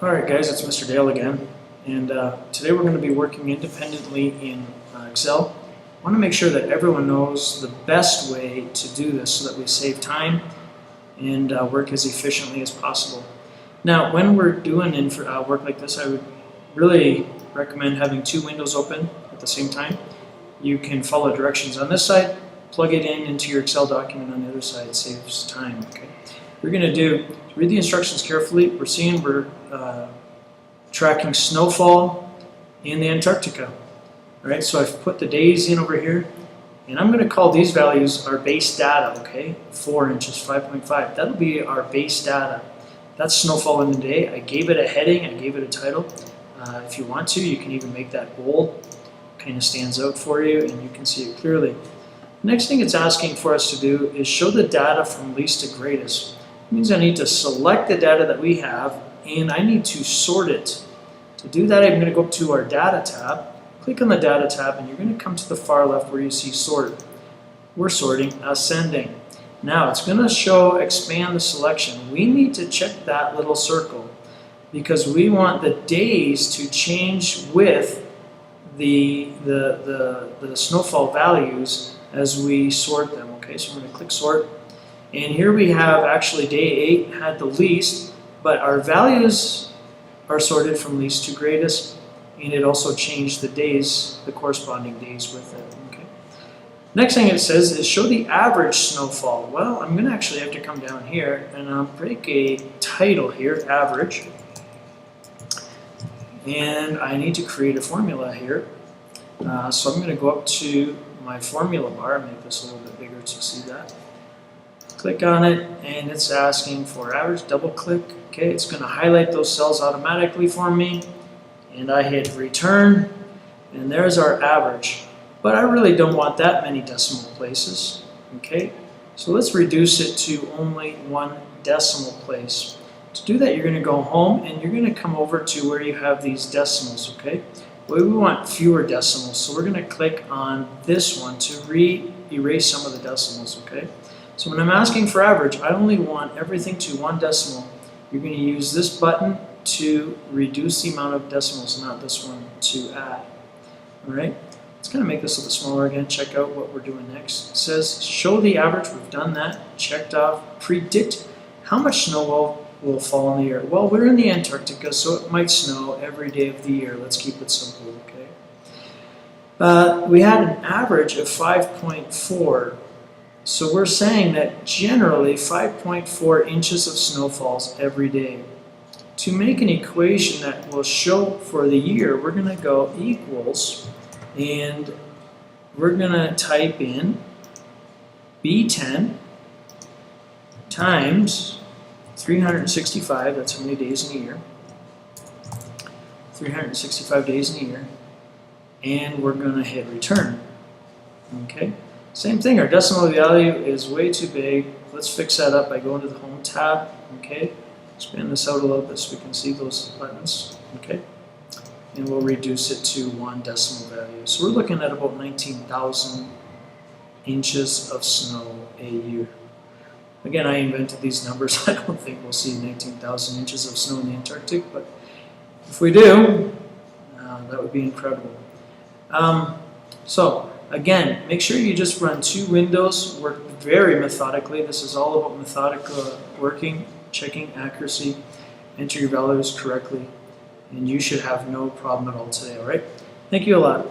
Alright guys, it's Mr. Dale again, and today we're going to be working independently in Excel. I want to make sure that everyone knows the best way to do this so that we save time and work as efficiently as possible. Now when we're doing work like this, I would really recommend having two windows open at the same time. You can follow directions on this side, plug it in into your Excel document on the other side. It saves time. Okay. We're going to read the instructions carefully. We're tracking snowfall in the Antarctica. All right, so I've put the days in over here, and I'm going to call these values our base data. Okay, 4 inches, 5.5. That'll be our base data. That's snowfall in the day. I gave it a heading. I gave it a title. If you want to, you can even make that bold. Kind of stands out for you, and you can see it clearly. The next thing it's asking for us to do is show the data from least to greatest. It means I need to select the data that we have, and I need to sort it. To do that, I'm going to go up to our Data tab, click on the Data tab, and you're going to come to the far left where you see Sort. We're sorting ascending. Now it's going to show Expand the Selection. We need to check that little circle because we want the days to change with the snowfall values as we sort them. Okay, so I'm going to click Sort. And here we have actually day 8 had the least, but our values are sorted from least to greatest, and it also changed the days, the corresponding days with it. Okay. Next thing it says is show the average snowfall. Well, I'm going to actually have to come down here and break a title here, average, and I need to create a formula here. So I'm going to go up to my formula bar and make this a little bit bigger to see that. Click on it, and it's asking for average. Double click. Okay, it's going to highlight those cells automatically for me, and I hit return, and there's our average. But I really don't want that many decimal places. Okay, so let's reduce it to only 1 decimal place. To do that, you're going to go home, and you're going to come over to where you have these decimals. Okay, well, we want fewer decimals, so we're going to click on this one to erase some of the decimals. Okay. So when I'm asking for average, I only want everything to 1 decimal. You're going to use this button to reduce the amount of decimals, not this one to add. All right. Let's kind of make this a little smaller again. Check out what we're doing next. It says show the average. We've done that. Checked off. Predict how much snow will fall in the year. Well, we're in the Antarctica, so it might snow every day of the year. Let's keep it simple. Okay. We had an average of 5.4. So we're saying that generally 5.4 inches of snow falls every day. To make an equation that will show for the year, we're going to go equals, and we're going to type in B10 times 365, that's how many days in a year, 365 days in a year, and we're going to hit return. Okay. Same thing, our decimal value is way too big. Let's fix that up by going to the Home tab. Okay, expand this out a little bit so we can see those buttons. Okay, and we'll reduce it to 1 decimal value. So we're looking at about 19,000 inches of snow a year. Again, I invented these numbers. I don't think we'll see 19,000 inches of snow in the Antarctic, but if we do, that would be incredible. Again, make sure you just run 2 windows, work very methodically. This is all about methodical working, checking accuracy, enter your values correctly, and you should have no problem at all today, all right? Thank you a lot.